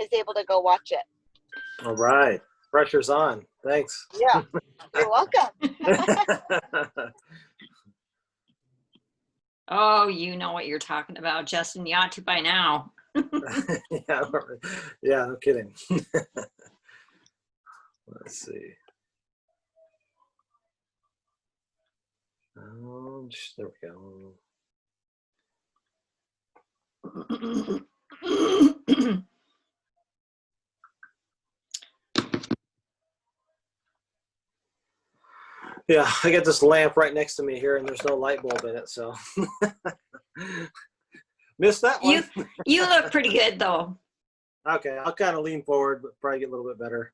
is able to go watch it. All right. Pressure's on. Thanks. Yeah, you're welcome. Oh, you know what you're talking about, Justin. You ought to by now. Yeah, no kidding. Let's see. There we go. Yeah, I got this lamp right next to me here, and there's no light bulb in it, so missed that one. You look pretty good though. Okay, I'll kind of lean forward, but probably get a little bit better.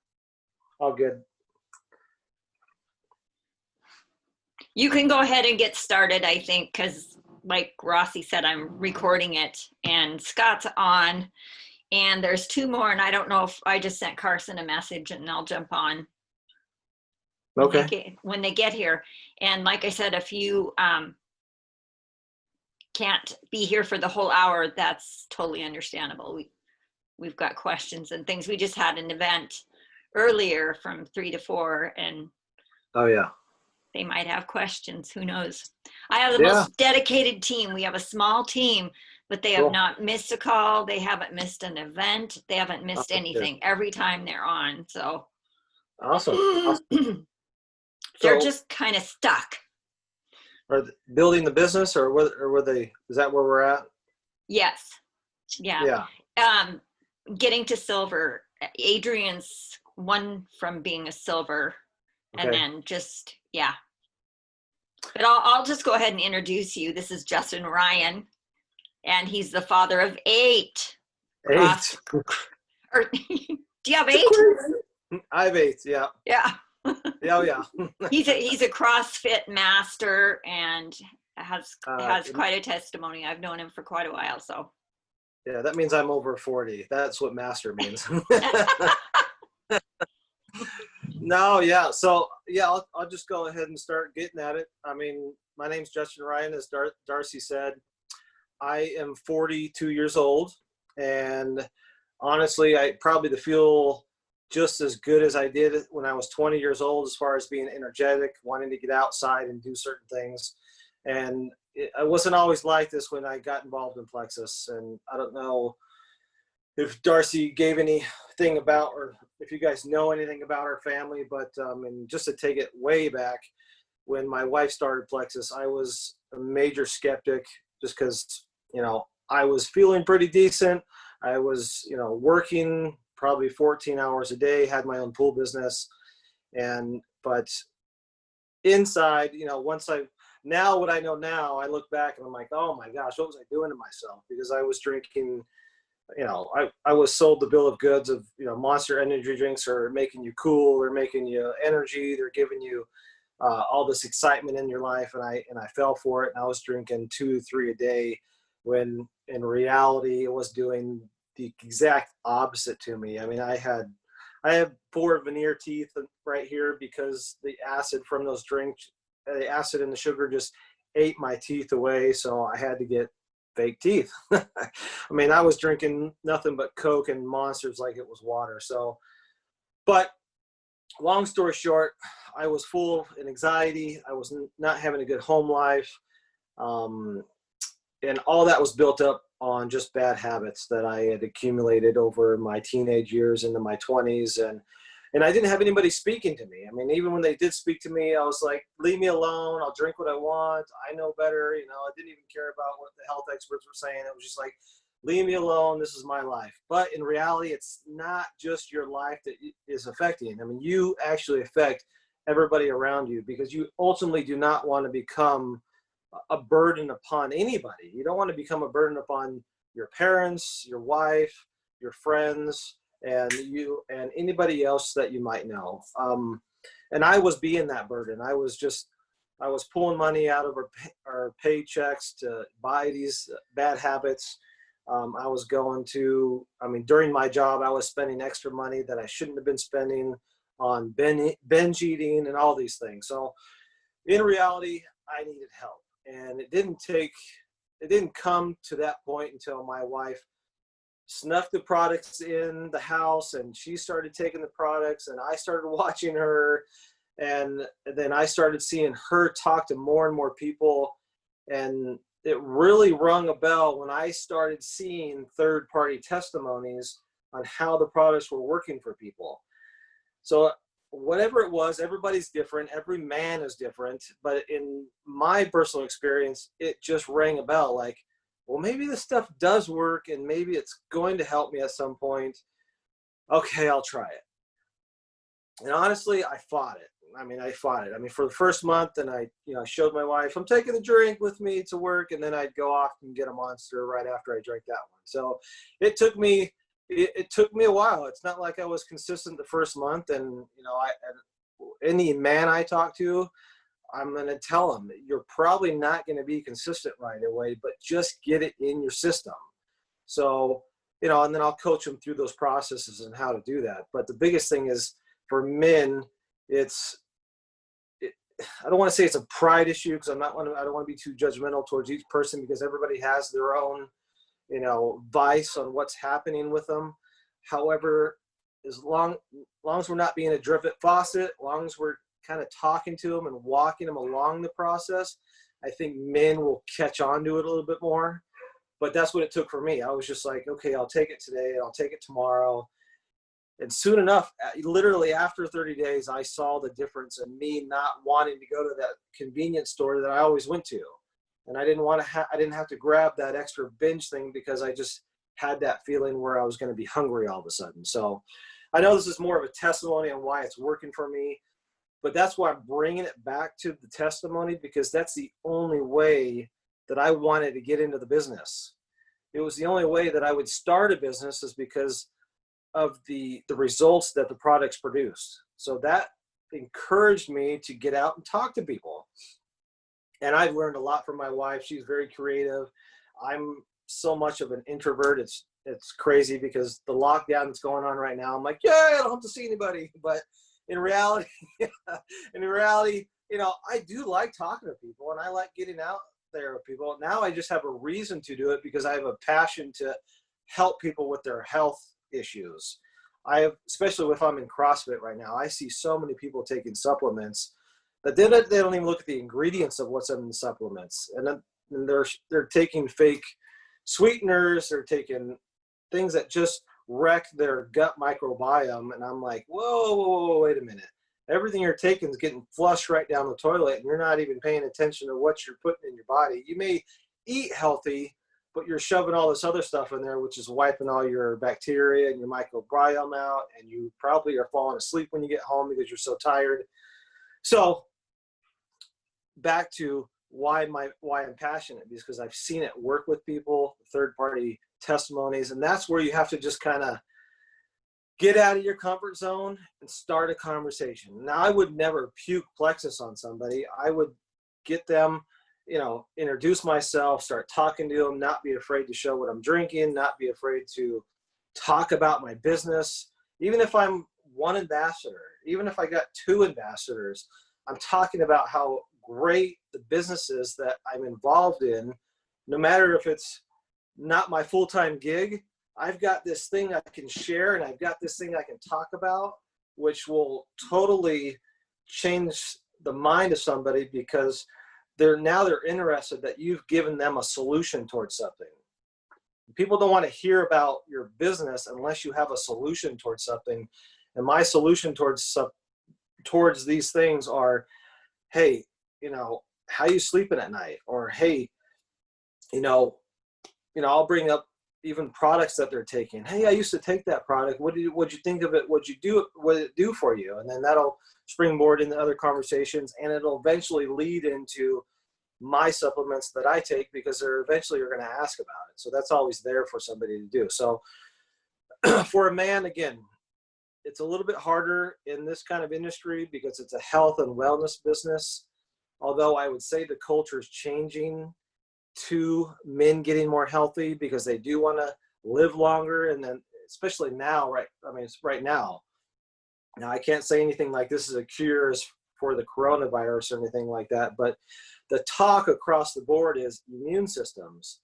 All good. You can go ahead and get started, I think, because like Rossi said, I'm recording it, and Scott's on, and there's two more, and I don't know if I just sent Carson a message, and I'll jump on. Okay. When they get here. And like I said, if you can't be here for the whole hour, that's totally understandable. We've got questions and things. We just had an event earlier from 3 to 4, and oh yeah, they might have questions. Who knows? I have the most dedicated team. We have a small team, but they have not missed a call. They haven't missed an event. They haven't missed anything every time they're on. So awesome. They're just kind of stuck. Are they building the business, or were they? Is that where we're at? Yes. Yeah. Getting to silver. Adrian's one from being a silver, and then just But I'll just go ahead and introduce you. This is Justin Ryan, and he's the father of 8. 8. Do you have 8? I have 8. Yeah. Yeah. Yeah. He's a CrossFit master and has quite a testimony. I've known him for quite a while, so. Yeah, that means I'm over 40. That's what master means. No, yeah. So I'll just go ahead and start getting at it. I mean, my name's Justin Ryan, as Darcy said. I am 42 years old, and honestly, I probably feel just as good as I did when I was 20 years old, as far as being energetic, wanting to get outside and do certain things. And I wasn't always like this when I got involved in Plexus. And I don't know if Darcy gave anything about, or if you guys know anything about our family, but and just to take it way back, when my wife started Plexus, I was a major skeptic, just because, I was feeling pretty decent. I was, working probably 14 hours a day, had my own pool business. But inside, now what I know now, I look back and I'm like, oh my gosh, what was I doing to myself? Because I was drinking, I was sold the bill of goods of, Monster energy drinks are making you cool, they're making you energy, they're giving you all this excitement in your life. And I fell for it, and I was drinking 2-3 a day, when in reality it was doing the exact opposite to me. I mean, I have 4 veneer teeth right here because the acid from those drinks, the acid and the sugar just ate my teeth away. So I had to get fake teeth. I mean, I was drinking nothing but Coke and Monsters like it was water. So, but long story short, I was full of anxiety. I was not having a good home life. And all that was built up on just bad habits that I had accumulated over my teenage years into my 20s. And I didn't have anybody speaking to me. I mean, even when they did speak to me, I was like, leave me alone. I'll drink what I want. I know better. I didn't even care about what the health experts were saying. It was just like, leave me alone. This is my life. But in reality, it's not just your life that is affecting. I mean, you actually affect everybody around you, because you ultimately do not want to become a burden upon anybody. You don't want to become a burden upon your parents, your wife, your friends, and anybody else that you might know. And I was being that burden. I was pulling money out of our paychecks to buy these bad habits. I was during my job, I was spending extra money that I shouldn't have been spending on binge eating and all these things. So in reality, I needed help. And it didn't come to that point until my wife snuck the products in the house, and she started taking the products, and I started watching her, and then I started seeing her talk to more and more people, and it really rung a bell when I started seeing third-party testimonies on how the products were working for people. So whatever it was, everybody's different, every man is different, but in my personal experience, it just rang a bell, like, well, maybe this stuff does work, and maybe it's going to help me at some point. Okay, I'll try it. And honestly, I fought it. I fought it. For the first month, and I showed my wife, I'm taking the drink with me to work, and then I'd go off and get a Monster right after I drank that one. So it took me a while. It's not like I was consistent the first month, and any man I talk to, I'm going to tell them, you're probably not going to be consistent right away, but just get it in your system. So, and then I'll coach them through those processes and how to do that. But the biggest thing is for men, I don't want to say it's a pride issue, because I don't want to be too judgmental towards each person, because everybody has their own, vice on what's happening with them. However, as long as we're not being a drip faucet, as long as we're kind of talking to them and walking them along the process, I think men will catch on to it a little bit more. But that's what it took for me. I was just like, okay, I'll take it today, I'll take it tomorrow. And soon enough, literally after 30 days, I saw the difference in me not wanting to go to that convenience store that I always went to. And I didn't have to grab that extra binge thing, because I just had that feeling where I was going to be hungry all of a sudden. So I know this is more of a testimony on why it's working for me, but that's why I'm bringing it back to the testimony, because that's the only way that I wanted to get into the business. It was the only way that I would start a business, is because of the results that the products produced. So that encouraged me to get out and talk to people. And I've learned a lot from my wife. She's very creative. I'm so much of an introvert. It's crazy, because the lockdown that's going on right now, I'm like, yeah, I don't have to see anybody. But in reality, I do like talking to people, and I like getting out there with people. Now I just have a reason to do it, because I have a passion to help people with their health issues. Especially if I'm in CrossFit right now, I see so many people taking supplements that they don't even look at the ingredients of what's in the supplements, and then they're taking fake sweeteners, they're taking things that just wreck their gut microbiome, and I'm like, whoa, wait a minute. Everything you're taking is getting flushed right down the toilet, and you're not even paying attention to what you're putting in your body. You may eat healthy, but you're shoving all this other stuff in there, which is wiping all your bacteria and your microbiome out, and you probably are falling asleep when you get home because you're so tired. So back to why I'm passionate, because I've seen it work with people, third-party testimonies, and that's where you have to just kind of get out of your comfort zone and start a conversation. Now, I would never puke plexus on somebody. I would get them, introduce myself, start talking to them, not be afraid to show what I'm drinking, not be afraid to talk about my business. Even if I'm one ambassador, even if I got 2 ambassadors, I'm talking about how great the business is that I'm involved in. No matter if it's not my full-time gig, I've got this thing I can share, and I've got this thing I can talk about, which will totally change the mind of somebody, because they're interested that you've given them a solution towards something. People don't want to hear about your business unless you have a solution towards something. And my solution towards these things are, hey, how you sleeping at night? Or, hey, I'll bring up even products that they're taking. Hey, I used to take that product. What'd you think of it? What did it do for you? And then that'll springboard into other conversations, and it'll eventually lead into my supplements that I take, because they're eventually going to ask about it. So that's always there for somebody to do. So for a man, again, it's a little bit harder in this kind of industry, because it's a health and wellness business. Although I would say the culture is changing to men getting more healthy, because they do want to live longer. And then especially now, it's right now. Now, I can't say anything like this is a cure for the coronavirus or anything like that, but the talk across the board is immune systems.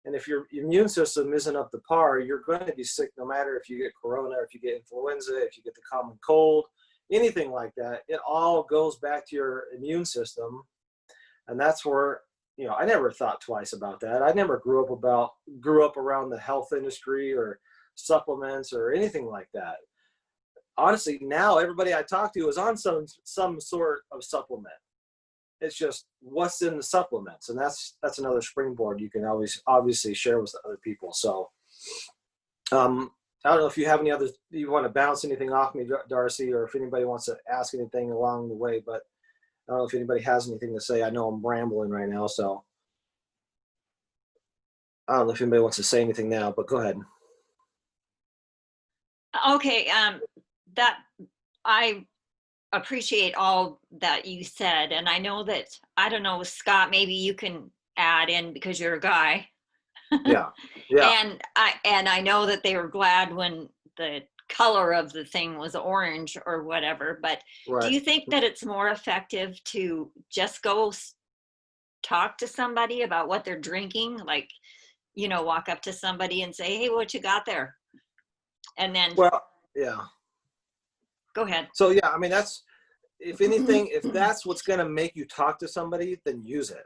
And if your immune system isn't up to par, you're going to be sick no matter if you get corona, if you get influenza, if you get the common cold, anything like that. It all goes back to your immune system. And that's where, I never thought twice about that. I never grew up around the health industry or supplements or anything like that. Honestly, now everybody I talk to is on some sort of supplement. It's just what's in the supplements, and that's another springboard you can always obviously share with other people. So I don't know if you have you want to bounce anything off me, Darcy, or if anybody wants to ask anything along the way, but I don't know if anybody has anything to say. I know I'm rambling right now, so I don't know if anybody wants to say anything now, but go ahead. Okay, that I appreciate all that you said, and I know that, I don't know, Scott, maybe you can add in because you're a guy. Yeah. And I know that they were glad when the color of the thing was orange or whatever, but Right. Do you think that it's more effective to just go talk to somebody about what they're drinking, like, walk up to somebody and say, hey, what you got there? And then, well, yeah. Go ahead. So yeah, I mean, that's, if anything, if that's what's going to make you talk to somebody, then use it.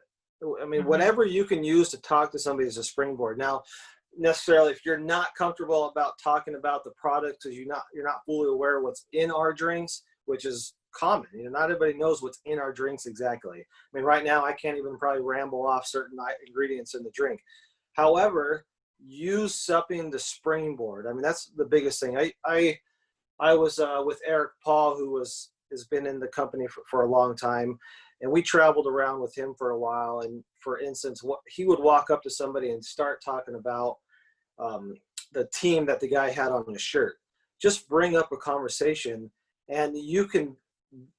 I mean, whatever you can use to talk to somebody is a springboard. Now, necessarily, if you're not comfortable about talking about the product because you're not fully aware of what's in our drinks, which is common. Not everybody knows what's in our drinks exactly. I mean, right now I can't even probably ramble off certain ingredients in the drink. However, use something to springboard. I mean, that's the biggest thing. I was with Eric Paul, who has been in the company for a long time, and we traveled around with him for a while. And for instance, he would walk up to somebody and start talking about the team that the guy had on his shirt. Just bring up a conversation, and you can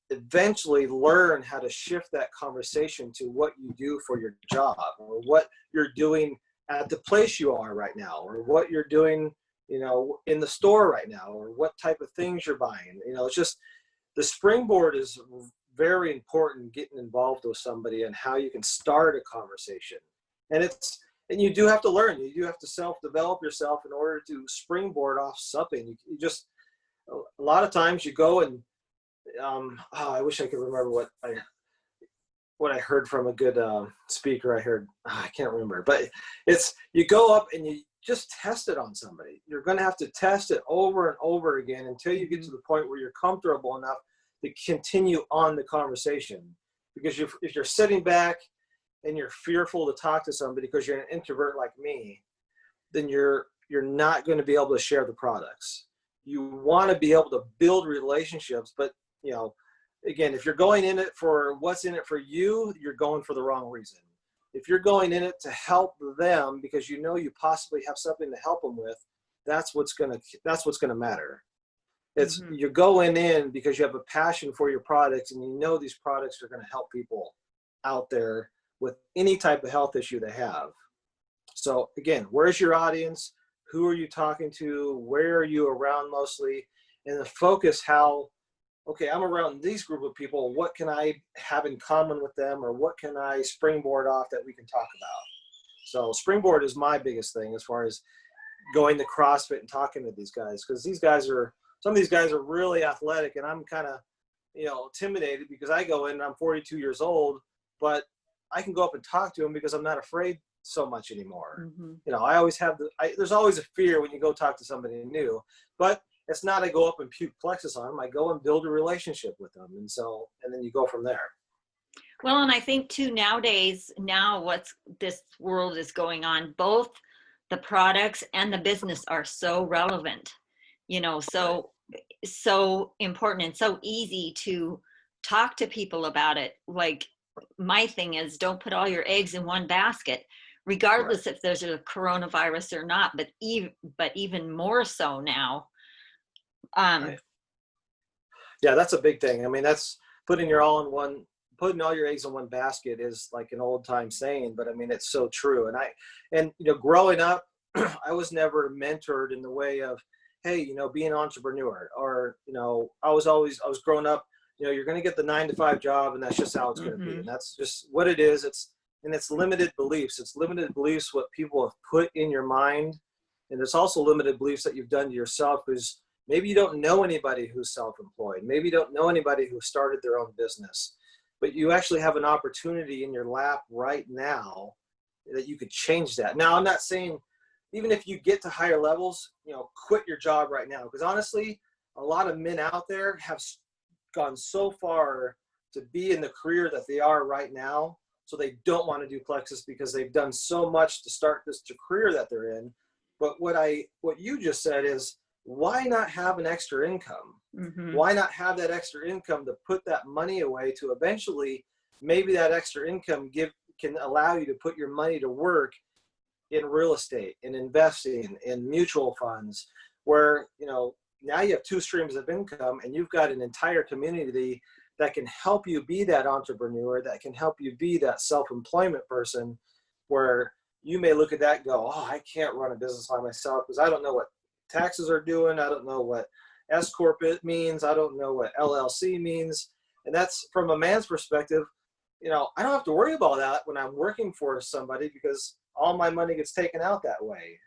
eventually learn how to shift that conversation to what you do for your job, or what you're doing at the place you are right now, or what you're doing, in the store right now, or what type of things you're buying. It's just, the springboard is very important, getting involved with somebody and how you can start a conversation. And you do have to learn. You do have to self-develop yourself in order to springboard off something. You just, a lot of times you go and, I wish I could remember what I heard from a good speaker. I can't remember, but you go up and you just test it on somebody. You're going to have to test it over and over again until you get to the point where you're comfortable enough to continue on the conversation. Because if you're sitting back and you're fearful to talk to somebody because you're an introvert like me, then you're not going to be able to share the products. You want to be able to build relationships, but again, if you're going in it for what's in it for you, you're going for the wrong reason. If you're going in it to help them because you possibly have something to help them with, that's what's gonna matter. It's you're going in because you have a passion for your products, and these products are gonna help people out there with any type of health issue they have. So again, where's your audience? Who are you talking to? Where are you around mostly? And the focus okay, I'm around these group of people. What can I have in common with them, or what can I springboard off that we can talk about? So springboard is my biggest thing as far as going to CrossFit and talking to these guys, because some of these guys are really athletic, and I'm kind of, intimidated because I go in and I'm 42 years old, but I can go up and talk to them because I'm not afraid so much anymore. I always have there's always a fear when you go talk to somebody new, but it's not I go up and puke plexus on them. I go and build a relationship with them. And then you go from there. Well, and I think too, nowadays, what's this world is going on, both the products and the business are so relevant, so important and so easy to talk to people about it. Like, my thing is, don't put all your eggs in one basket, regardless if there's a coronavirus or not, but even more so now. Right. Yeah, that's a big thing. I mean, that's putting all your eggs in one basket is like an old time saying, but I mean, it's so true. And growing up, I was never mentored in the way of, hey, be an entrepreneur, or, I was growing up, you're going to get the 9-to-5 job, and that's just how it's going to be. And that's just what it is. and it's limited beliefs. It's limited beliefs what people have put in your mind, and it's also limited beliefs that you've done to yourself, because maybe you don't know anybody who's self-employed. Maybe you don't know anybody who started their own business, but you actually have an opportunity in your lap right now that you could change that. Now, I'm not saying even if you get to higher levels, quit your job right now, because honestly, a lot of men out there have gone so far to be in the career that they are right now, so they don't want to do Plexus because they've done so much to start this career that they're in. But what you just said is, why not have an extra income? Mm-hmm. Why not have that extra income to put that money away to eventually, maybe that extra income can allow you to put your money to work in real estate, in investing, in mutual funds, where, now you have two streams of income, and you've got an entire community that can help you be that entrepreneur, that can help you be that self-employment person, where you may look at that and go, oh, I can't run a business by myself because I don't know what taxes are doing. I don't know what S-Corp means. I don't know what LLC means. And that's, from a man's perspective, I don't have to worry about that when I'm working for somebody, because all my money gets taken out that way.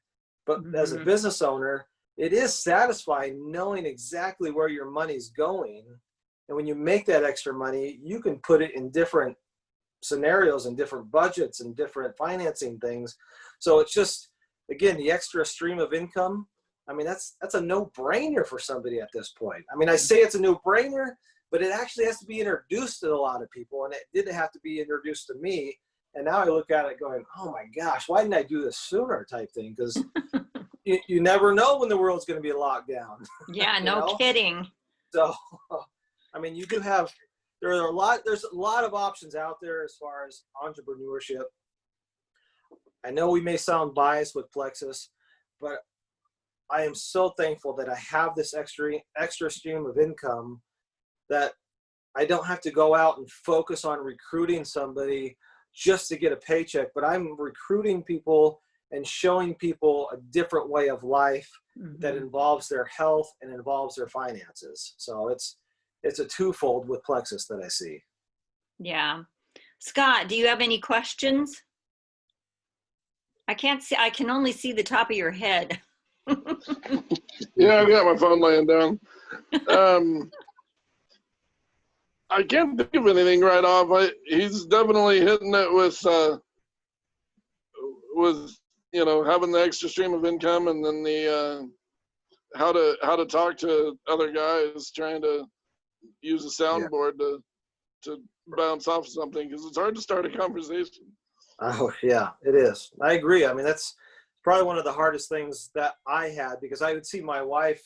But as a business owner, it is satisfying knowing exactly where your money's going. And when you make that extra money, you can put it in different scenarios and different budgets and different financing things. So it's just, again, the extra stream of income. I mean, that's a no-brainer for somebody at this point. I mean, I say it's a no-brainer, but it actually has to be introduced to a lot of people, and it didn't have to be introduced to me. And now I look at it going, oh my gosh, why didn't I do this sooner type thing? Because you never know when the world's going to be locked down. Yeah, no kidding. So, I mean, there's a lot of options out there as far as entrepreneurship. I know we may sound biased with Plexus, but I am so thankful that I have this extra stream of income, that I don't have to go out and focus on recruiting somebody just to get a paycheck, but I'm recruiting people and showing people a different way of life that involves their health and involves their finances. So it's a twofold with Plexus that I see. Yeah. Scott, do you have any questions? I can't see, I can only see the top of your head. Yeah, I've got my phone laying down. I can't think of anything right off. He's definitely hitting it with having the extra stream of income, and then the how to talk to other guys, trying to use a soundboard to bounce off something, because it's hard to start a conversation. Oh yeah, it is. I agree. I mean, that's probably one of the hardest things that I had, because I would see my wife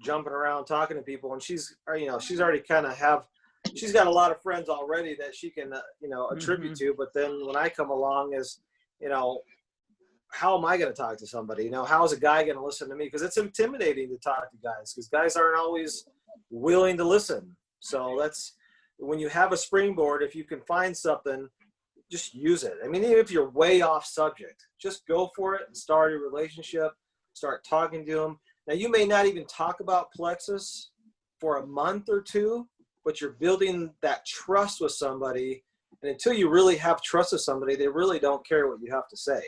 jumping around talking to people, and she's already she's got a lot of friends already that she can attribute to. But then when I come along, how am I going to talk to somebody? How is a guy going to listen to me? Because it's intimidating to talk to guys, because guys aren't always willing to listen. So that's when you have a springboard. If you can find something, just use it. I mean, even if you're way off subject, just go for it and start a relationship, start talking to them. Now, you may not even talk about Plexus for a month or two, but you're building that trust with somebody. And until you really have trust with somebody, they really don't care what you have to say.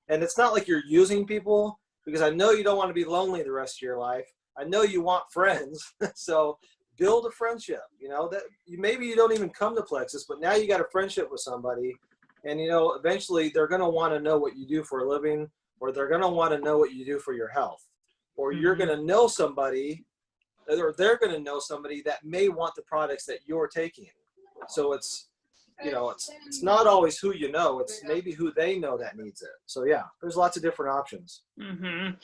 And it's not like you're using people, because I know you don't want to be lonely the rest of your life. I know you want friends. So build a friendship, that maybe you don't even come to Plexus, but now you got a friendship with somebody, and eventually they're going to want to know what you do for a living, or they're going to want to know what you do for your health, or you're going to know somebody, or they're going to know somebody that may want the products that you're taking. So it's not always who you know, it's maybe who they know that needs it. So yeah, there's lots of different options. And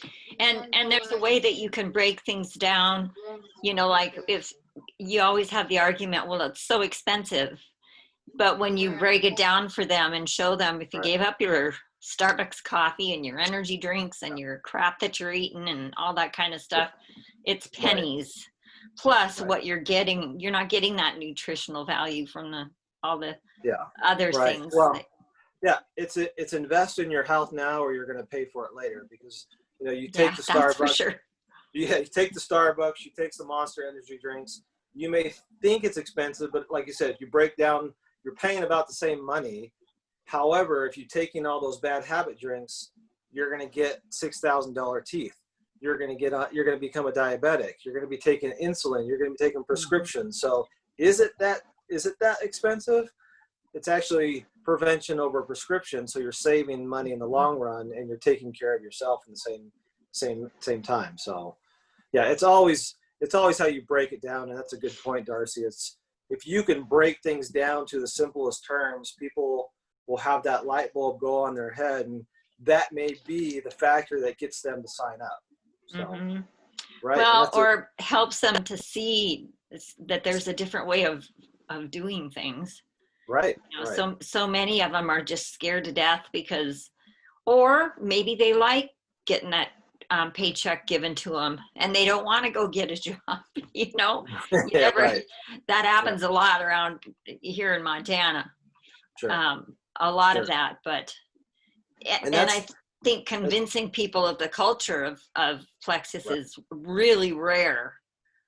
there's a way that you can break things down, like if you always have the argument, well, it's so expensive, but when you break it down for them and show them, if you gave up your Starbucks coffee and your energy drinks and your crap that you're eating and all that kind of stuff, it's pennies. Plus what you're getting, you're not getting that nutritional value from all the other things. Well, it's invest in your health now, or you're going to pay for it later, because you take the Starbucks. For sure. Yeah, you take the Starbucks, you take some Monster energy drinks. You may think it's expensive, but like you said, if you break down, you're paying about the same money. However, if you're taking all those bad habit drinks, you're going to get $6,000 teeth. You're going to become a diabetic. You're going to be taking insulin. You're going to be taking prescriptions. So is it that expensive? It's actually prevention over prescription. So you're saving money in the long run, and you're taking care of yourself in the same time. So yeah, it's always how you break it down. And that's a good point, Darcy. It's if you can break things down to the simplest terms, people will have that light bulb go on their head, and that may be the factor that gets them to sign up. So, right. Well, or helps them to see that there's a different way of doing things. Right. You know, right. So many of them are just scared to death because, or maybe they like getting that paycheck given to them and they don't want to go get a job. You know, Right. That happens a lot around here in Montana. Sure. A lot of that, but and I think convincing people of the culture of plexus is really rare.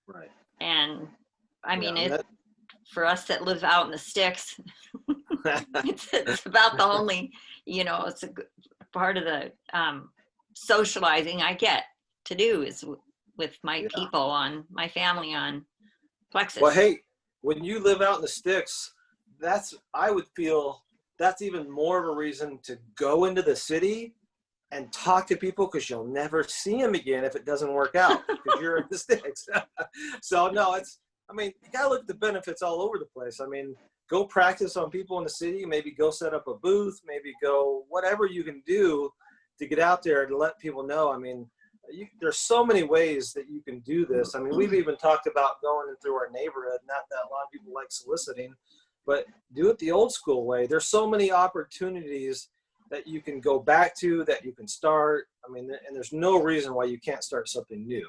Right. And I mean, for us that live out in the sticks, it's about the only, you know, it's a part of the socializing I get to do is with my people my family on plexus. Well, hey, when you live out in the sticks, I would feel that's even more of a reason to go into the city and talk to people, because you'll never see them again if it doesn't work out because you're in the sticks. So no, you gotta look at the benefits all over the place. I mean, go practice on people in the city, maybe go set up a booth, maybe go whatever you can do to get out there to let people know. I mean, there's so many ways that you can do this. I mean, we've even talked about going in through our neighborhood, not that a lot of people like soliciting, but do it the old school way. There's so many opportunities that you can go back to, that you can start. I mean, and there's no reason why you can't start something new.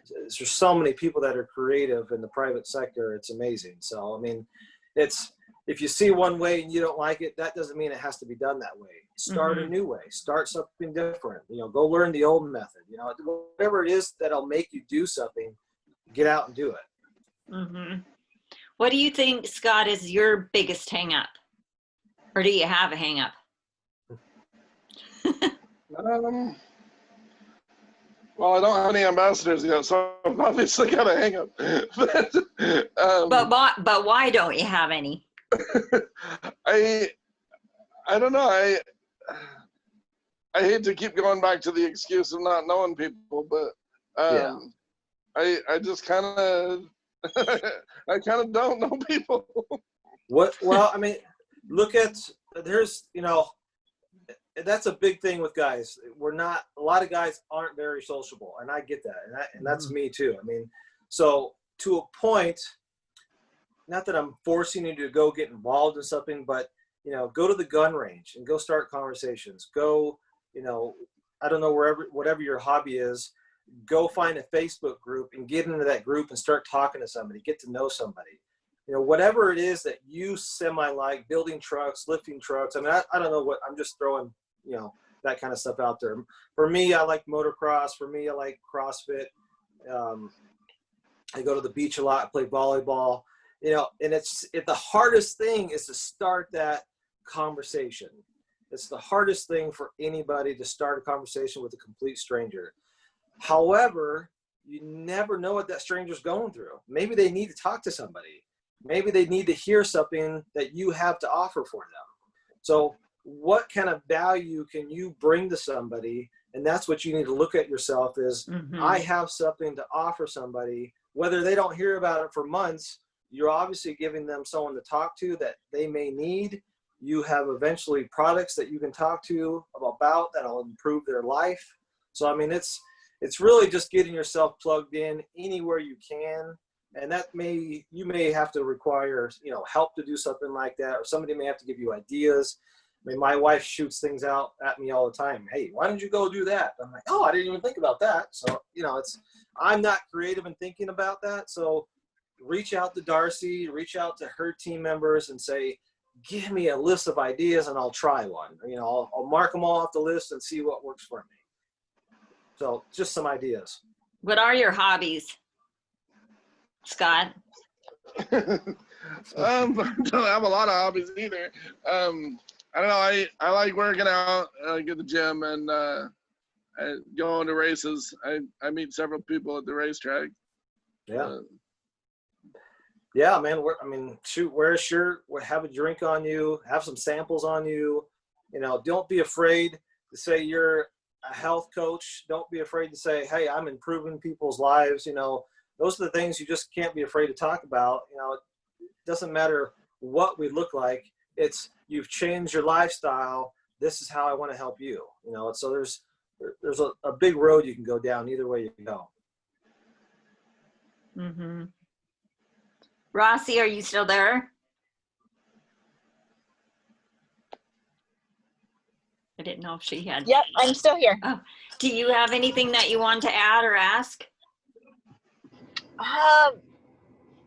There's so many people that are creative in the private sector. It's amazing. So, I mean, if you see one way and you don't like it, that doesn't mean it has to be done that way. Start a new way, start something different, you know, go learn the old method, you know, whatever it is that'll make you do something, get out and do it. What do you think, Scott, is your biggest hang up? Or do you have a hang up? Well, I don't have any ambassadors yet, so I've obviously got a hang up. But why don't you have any? I don't know. I hate to keep going back to the excuse of not knowing people, but I just kind of I kind of don't know people. Well, I mean, there's, you know, that's a big thing with guys. A lot of guys aren't very sociable, and I get that, and that's me too. I mean, so to a point, not that I'm forcing you to go get involved in something, but, you know, go to the gun range and go start conversations. Go, you know, I don't know, whatever your hobby is, go find a Facebook group and get into that group and start talking to somebody, get to know somebody. You know, whatever it is that you semi-like, building trucks, lifting trucks. I mean, I don't know I'm just throwing, you know, that kind of stuff out there. For me, I like motocross. For me, I like CrossFit. I go to the beach a lot, I play volleyball, you know, and the hardest thing is to start that conversation. It's the hardest thing for anybody to start a conversation with a complete stranger. However, you never know what that stranger's going through. Maybe they need to talk to somebody. Maybe they need to hear something that you have to offer for them. So what kind of value can you bring to somebody? And that's what you need to look at yourself is, I have something to offer somebody. Whether they don't hear about it for months, you're obviously giving them someone to talk to that they may need. You have eventually products that you can talk to about that'll improve their life. So, I mean, it's really just getting yourself plugged in anywhere you can. And you may have to require, you know, help to do something like that, or somebody may have to give you ideas. I mean, my wife shoots things out at me all the time. Hey, why don't you go do that? I'm like, oh, I didn't even think about that. So, you know, I'm not creative in thinking about that. So reach out to Darcy, reach out to her team members and say, give me a list of ideas and I'll try one. You know, I'll mark them all off the list and see what works for me. So just some ideas. What are your hobbies, Scott? I don't have a lot of hobbies either. I don't know. I like working out, get the gym, and going to races. I meet several people at the racetrack. Yeah. Yeah, man. I mean, shoot, wear a shirt, have a drink on you, have some samples on you. You know, don't be afraid to say you're a health coach. Don't be afraid to say, hey, I'm improving people's lives. You know, those are the things you just can't be afraid to talk about. You know, it doesn't matter what we look like. It's you've changed your lifestyle. This is how I want to help you. You know, so there's a big road you can go down either way you go. Mm-hmm. Rossi, are you still there? I didn't know if she had. Yep, I'm still here. Oh, do you have anything that you want to add or ask?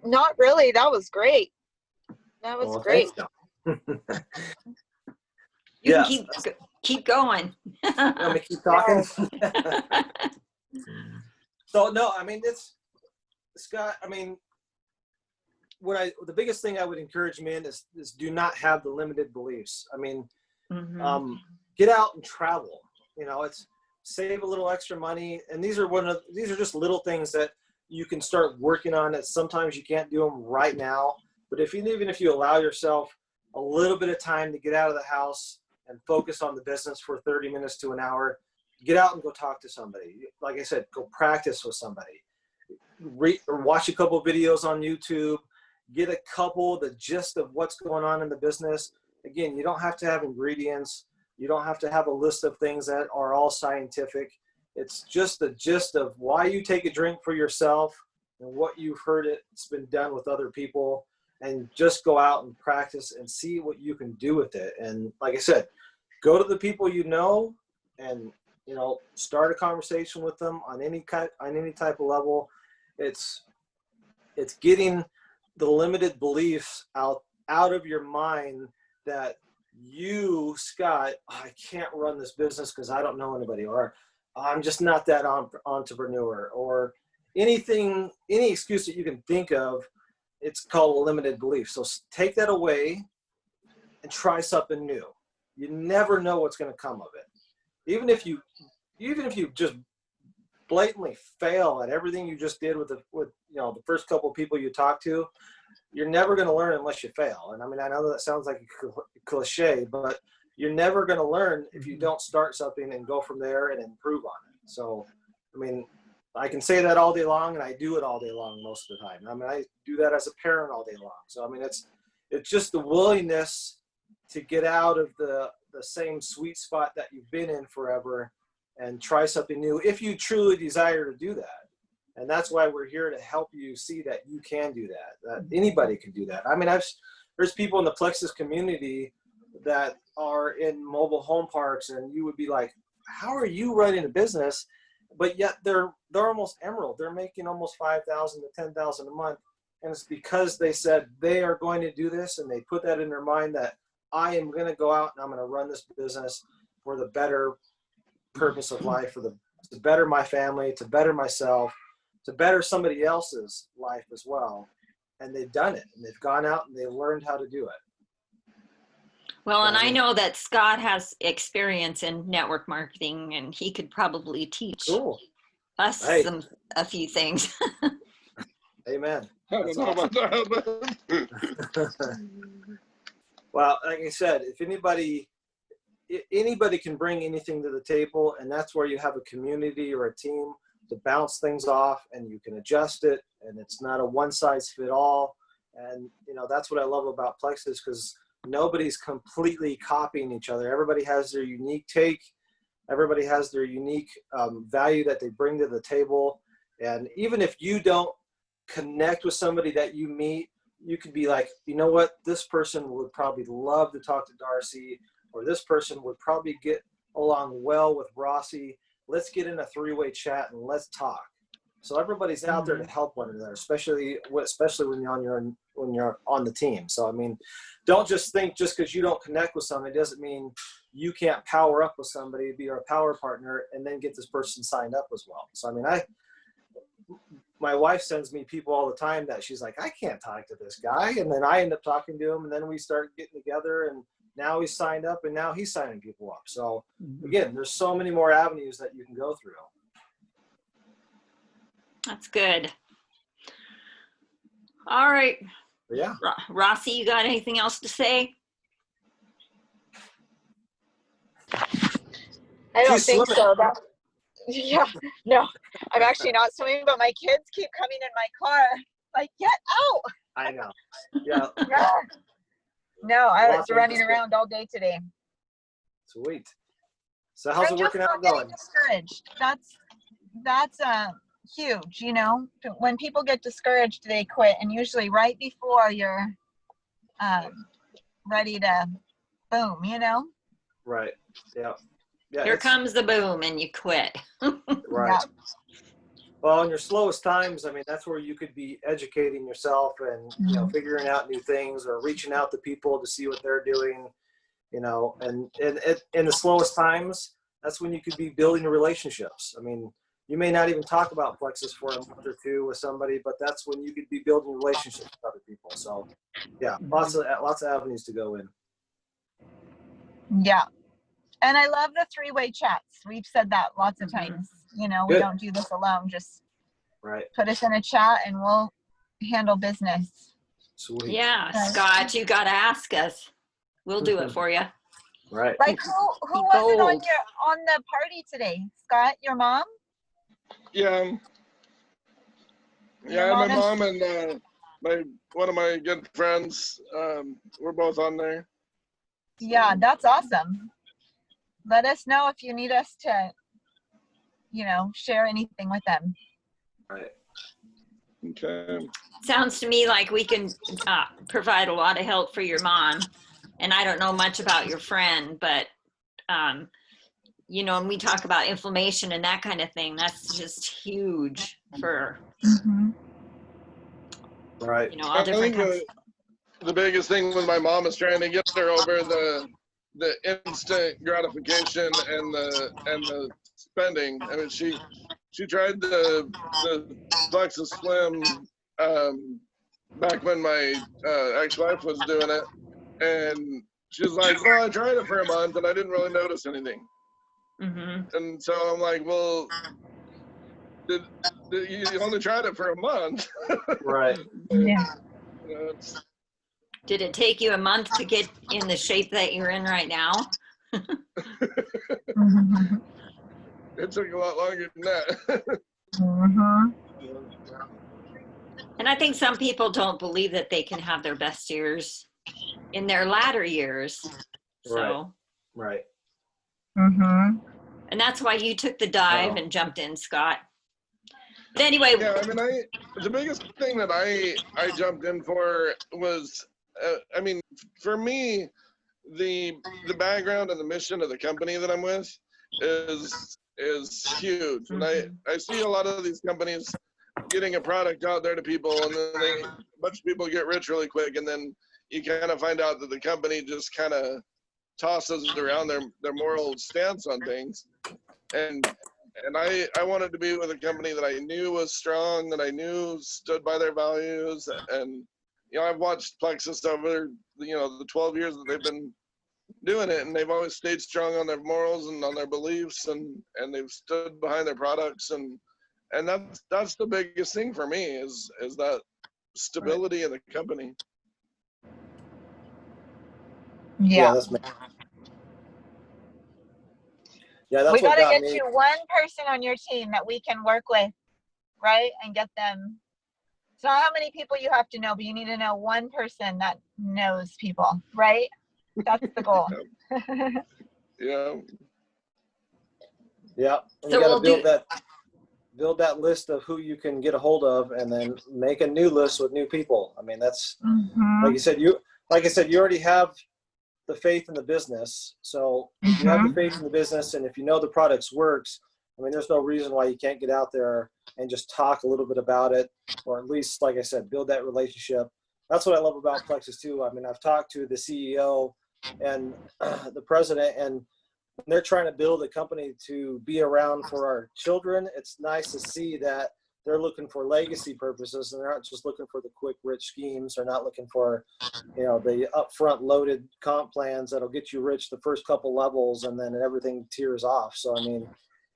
Not really. That was great. That was great. You can keep going. Let me keep talking. So no, I mean, it's Scott. I mean, the biggest thing I would encourage men is do not have the limited beliefs. I mean, get out and travel. You know, it's save a little extra money, and these are just little things that you can start working on. That sometimes you can't do them right now, but even if you allow yourself a little bit of time to get out of the house and focus on the business for 30 minutes to an hour, get out and go talk to somebody. Like I said, go practice with somebody. Or watch a couple of videos on YouTube. Get the gist of what's going on in the business. Again, you don't have to have ingredients. You don't have to have a list of things that are all scientific. It's just the gist of why you take a drink for yourself and what you've heard it's been done with other people, and just go out and practice and see what you can do with it. And like I said, go to the people you know and, you know, start a conversation with them on any type of level. It's getting the limited beliefs out of your mind that you, Scott, I can't run this business because I don't know anybody, or I'm just not that entrepreneur, or any excuse that you can think of. It's called a limited belief. So take that away and try something new. You never know what's going to come of it. Even if you just blatantly fail at everything you just did with you know, the first couple of people you talk to, you're never going to learn unless you fail. And I mean, I know that sounds like a cliche, but you're never going to learn if you don't start something and go from there and improve on it. So, I mean, I can say that all day long, and I do it all day long most of the time. I mean, I do that as a parent all day long. So, I mean, it's just the willingness to get out of the same sweet spot that you've been in forever and try something new if you truly desire to do that. And that's why we're here, to help you see that you can do that anybody can do that. I mean, there's people in the Plexus community that are in mobile home parks, and you would be like, how are you running a business? But yet they're almost emerald. They're making almost $5,000 to $10,000 a month. And it's because they said they are going to do this, and they put that in their mind that I am going to go out and I'm going to run this business for the better purpose of life, to better my family, to better myself, to better somebody else's life as well. And they've done it, and they've gone out and they learned how to do it. Well, and I know that Scott has experience in network marketing, and he could probably teach us a few things. Amen. I don't know about that. Well, like I said, if anybody can bring anything to the table, and that's where you have a community or a team to bounce things off, and you can adjust it, and it's not a one size fit all. And you know, that's what I love about Plexus, because nobody's completely copying each other. Everybody has their unique take. Everybody has their unique value that they bring to the table. And even if you don't connect with somebody that you meet, you could be like, you know what, this person would probably love to talk to Darcy, or this person would probably get along well with Rossi. Let's get in a three-way chat and let's talk. So everybody's out there to help one another, especially when you're on the team. So I mean, don't just think just because you don't connect with somebody doesn't mean you can't power up with somebody, be our power partner, and then get this person signed up as well. So I mean, my wife sends me people all the time that she's like, I can't talk to this guy, and then I end up talking to him, and then we start getting together, and now he's signed up, and now he's signing people up. So again, there's so many more avenues that you can go through. That's good. All right. Yeah. Rossi, you got anything else to say? I don't She's think swimming. so. Yeah, no, I'm actually not swimming, but my kids keep coming in my car. Like, get out. I know. Yeah. No, I was Awesome. running around all day today. Sweet. So how's it I'm just working out not getting going? discouraged. That's huge, you know. When people get discouraged, they quit, and usually right before you're ready to boom, you know. Right. Yeah. Yeah. Here comes the boom and you quit. Right. Yeah. Well, in your slowest times, I mean, that's where you could be educating yourself and, you know, figuring out new things or reaching out to people to see what they're doing, you know, and in the slowest times, that's when you could be building relationships. I mean, you may not even talk about Plexus for a month or two with somebody, but that's when you could be building relationships with other people. So yeah, lots of avenues to go in. Yeah. And I love the three-way chats. We've said that lots of times. You know, we Good. don't do this alone. Just Right. put us in a chat and we'll handle business. Sweet. Yeah, Right. Scott, you got to ask us. We'll do it for you. Right. Like who Be was it bold. on the party today? Scott, your mom? Yeah. Your Yeah, my mom mom and one of my good friends, we're both on there. Yeah, that's awesome. Let us know if you need us to, you know, share anything with them. Right. Okay. Sounds to me like we can provide a lot of help for your mom. And I don't know much about your friend, but, you know, when we talk about inflammation and that kind of thing, that's just huge for, Right. you know, all I different think kinds. the biggest thing with my mom is trying to get her over the instant gratification and the spending. I mean, she tried the Plexus Slim back when my ex-wife was doing it, and she was like, "Well, I tried it for a month and I didn't really notice anything." And so I'm like, "Well, you only tried it for a month." Right. Yeah. You know, Did it take you a month to get in the shape that you're in right now? it took a lot longer than that. And I think some people don't believe that they can have their best years in their latter years. So, Right. and that's why you took the dive and jumped in, Scott. But anyway. Yeah, I mean, the biggest thing that I jumped in for was, I mean, for me, the background and the mission of the company that I'm with is huge. And I see a lot of these companies getting a product out there to people, and then a bunch of people get rich really quick, and then you kind of find out that the company just kind of tosses around their moral stance on things. And I wanted to be with a company that I knew was strong, that I knew stood by their values. And, you know, I've watched Plexus over, you know, the 12 years that they've been doing it, and they've always stayed strong on their morals and on their beliefs, and they've stood behind their products. And that's the biggest thing for me is that stability in the company. Yeah. That's we what gotta got get me. you one person on your team that we can work with, right? And get them. It's not how many people you have to know, but you need to know one person that knows people, right? That's the goal. Yeah. Yeah. And So you got we'll to build that list of who you can get a hold of, and then make a new list with new people. I mean, that's like I said, you already have the faith in the business. So if you have the faith in the business, and if you know the products works, I mean, there's no reason why you can't get out there and just talk a little bit about it, or at least, like I said, build that relationship. That's what I love about Plexus too. I mean, I've talked to the CEO and the president, and they're trying to build a company to be around for our children. It's nice to see that they're looking for legacy purposes, and they're not just looking for the quick, rich schemes. They're not looking for, you know, the upfront loaded comp plans that'll get you rich the first couple levels, and then everything tears off. So, I mean,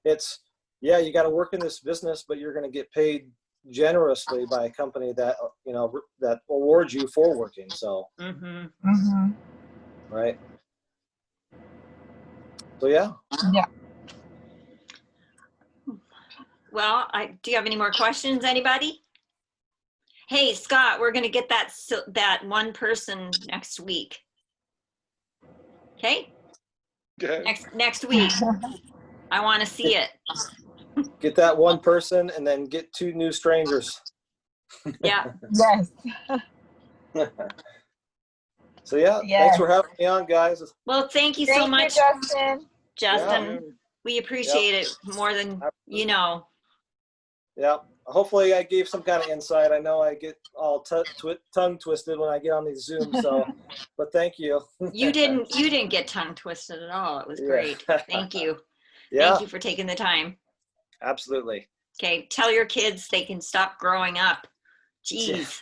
it's, yeah, you got to work in this business, but you're going to get paid generously by a company that, you know, that awards you for working. So, right. So, yeah. Yeah. Well, do you have any more questions, anybody? Hey, Scott, we're going to get that one person next week. Okay? Next week. I want to see it. Get that one person and then get 2 new strangers. Yeah. Yes. So yeah, thanks for having me on, guys. Well, thank you so much, Justin. Justin. We appreciate it more than you know. Yeah. Hopefully I gave some kind of insight. I know I get all tongue twisted when I get on these Zooms, so, but thank you. You didn't get tongue twisted at all. It was great. Thank you. Yeah. Thank you for taking the time. Absolutely. Okay. Tell your kids they can stop growing up. Jeez.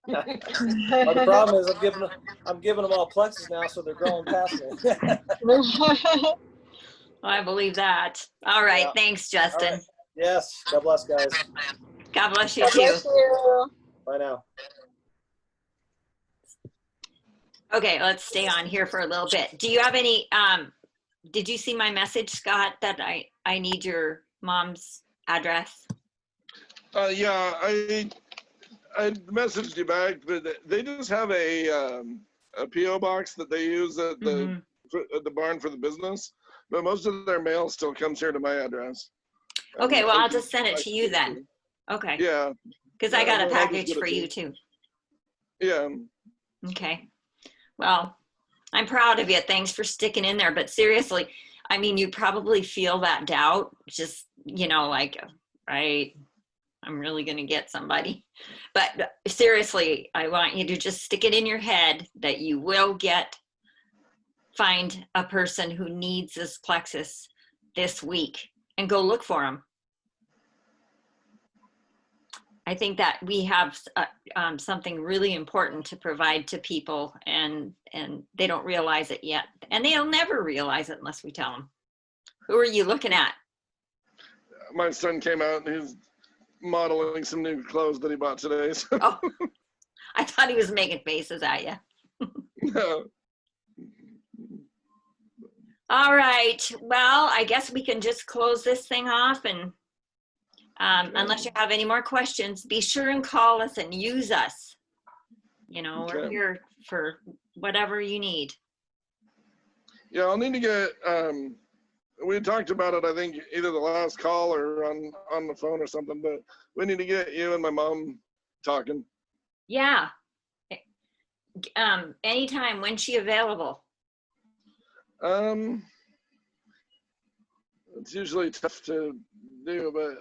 Well, the problem is I'm giving them all plexus now, so they're growing past me. I believe that. All right. Yeah. Thanks, Justin. Right. Yes. God bless, guys. God bless you God too. bless you. Bye now. Okay, let's stay on here for a little bit. Do you have any, did you see my message, Scott, that I need your mom's address? Yeah, I messaged you back, but they just have a PO box that they use at the barn for the business, but most of their mail still comes here to my address. Okay, well, I'll just send it to you then. Okay. Yeah. Because I got a package for you too. Yeah. Okay. Well, I'm proud of you. Thanks for sticking in there. But seriously, I mean, you probably feel that doubt, just, you know, like, right, I'm really going to get somebody. But seriously, I want you to just stick it in your head that you will find a person who needs this plexus this week and go look for them. I think that we have something really important to provide to people, and they don't realize it yet. And they'll never realize it unless we tell them. Who are you looking at? My son came out and he's modeling some new clothes that he bought today. So. Oh, I thought he was making faces at you. No. All right. Well, I guess we can just close this thing off, and unless you have any more questions, be sure and call us and use us. You know, we're here for whatever you need. Yeah, I'll need to get, we talked about it, I think, either the last call or on the phone or something, but we need to get you and my mom talking. Yeah. Anytime. When's she available? It's usually tough to do, but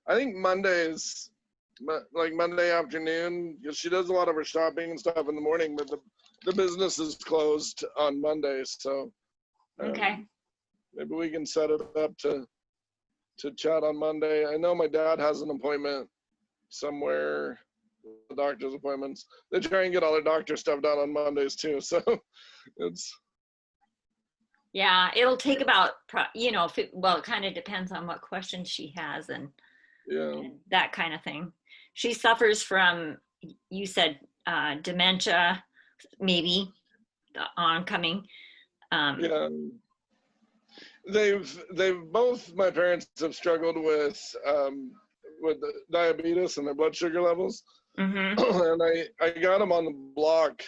I think Mondays, like Monday afternoon, because she does a lot of her shopping and stuff in the morning, but the business is closed on Mondays, so Okay. Maybe we can set it up to chat on Monday. I know my dad has an appointment somewhere, the doctor's appointments. They try and get all their doctor stuff done on Mondays too, so it's. Yeah, it'll take about, you know, it kind of depends on what questions she has and that kind of thing. She suffers from, you said, dementia, maybe, the oncoming. Yeah. They've both, my parents have struggled with diabetes and their blood sugar levels. And I got them on the block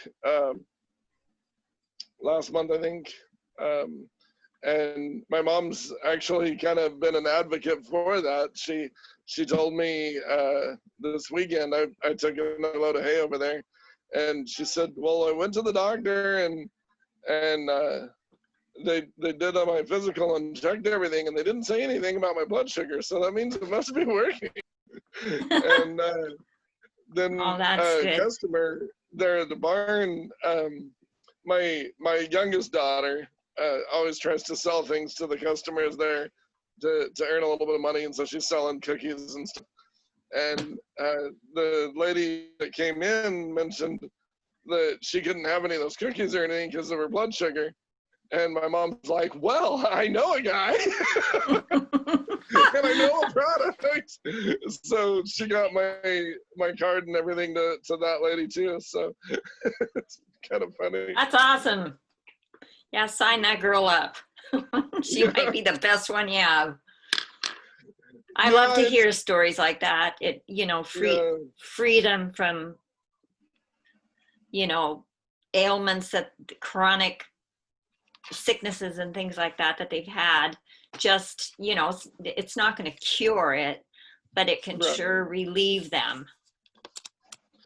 last month, I think. And my mom's actually kind of been an advocate for that. She told me this weekend, I took another load of hay over there, and she said, well, I went to the doctor and they did on my physical and checked everything, and they didn't say anything about my blood sugar, so that means it must be working. And then a customer there at the barn, my youngest daughter always tries to sell things to the customers there to earn a little bit of money, and so she's selling cookies and stuff. And the lady that came in mentioned that she couldn't have any of those cookies or anything because of her blood sugar. And my mom's like, well, I know a guy. And I know a product. So she got my card and everything to that lady too. So it's kind of funny. That's awesome. Yeah, sign that girl up. She might be the best one you have. I love to hear stories like that. It, you know, freedom from, you know, ailments, that chronic sicknesses and things like that they've had. Just, you know, it's not going to cure it, but it can sure relieve them.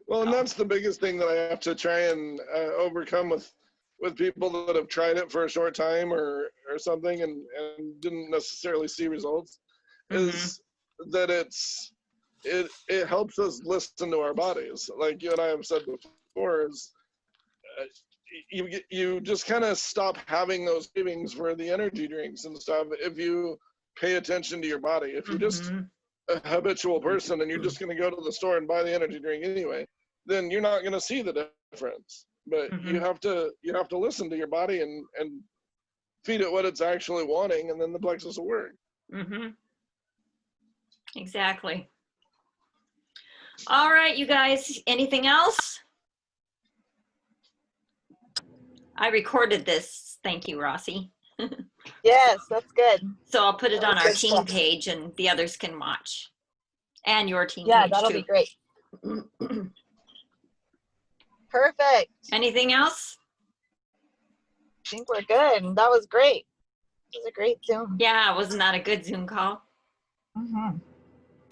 Well, and that's the biggest thing that I have to try and overcome with people that have tried it for a short time or something and didn't necessarily see results, is that it helps us listen to our bodies. Like you and I have said before, is you just kind of stop having those cravings for the energy drinks and stuff if you pay attention to your body. If you're just a habitual person and you're just going to go to the store and buy the energy drink anyway, then you're not going to see the difference. But you have to listen to your body and feed it what it's actually wanting, and then the plexus will work. Exactly. All right, you guys, anything else? I recorded this. Thank you, Rossi. Yes, that's good. So I'll put it on our team stuff. page and the others can watch. And your team Yeah, page that'll too. be great. Perfect. Anything else? I think we're good. That was great. It was a great Zoom. Yeah, wasn't that a good Zoom call?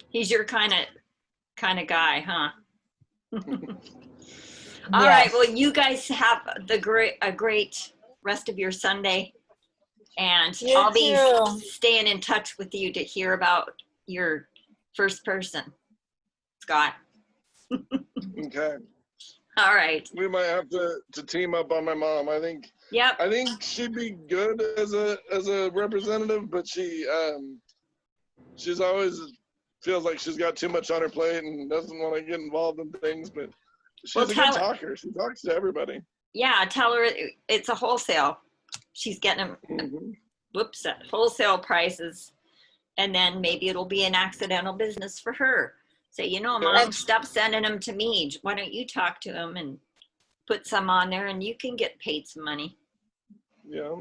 He's your kind of guy, huh? All right. Well, you guys have a great rest of your Sunday, and I'll be staying in touch with you to hear about your first person, Scott. Okay. All right. We might have to team up on my mom. I think. Yep. I think she'd be good as a representative, but she's always feels like she's got too much on her plate and doesn't want to get involved in things. But she's a good talker. She talks to everybody. Yeah, tell her it's a wholesale. She's getting them. Whoops, at wholesale prices, and then maybe it'll be an accidental business for her. Say, you know, Mom, stop sending them to me. Why don't you talk to them and put some on there, and you can get paid some money. Yeah.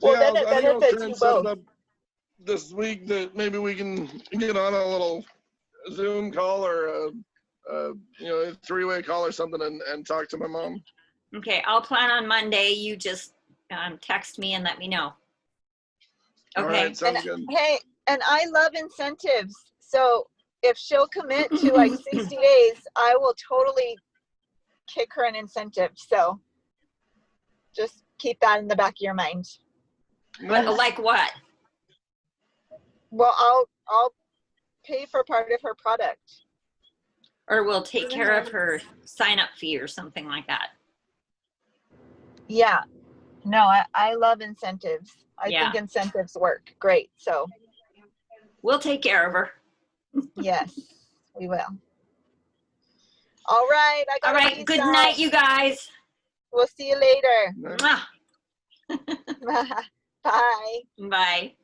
Well, yeah, then it I think I'll benefits try you and set both. it up this week that maybe we can get on a little Zoom call or a three-way call or something and talk to my mom. Okay, I'll plan on Monday. You just text me and let me know. Okay. All right, sounds good. Hey, and I love incentives. So if she'll commit to like 60 days, I will totally kick her an incentive. So just keep that in the back of your mind. Like what? Well, I'll pay for part of her product. Or we'll take care of her sign-up fee or something like that. Yeah. No, I love incentives. I think incentives work great. So we'll take care of her. Yes, we will. All right. All right. Good night, you guys. We'll see you later. Mwah. Bye. Bye.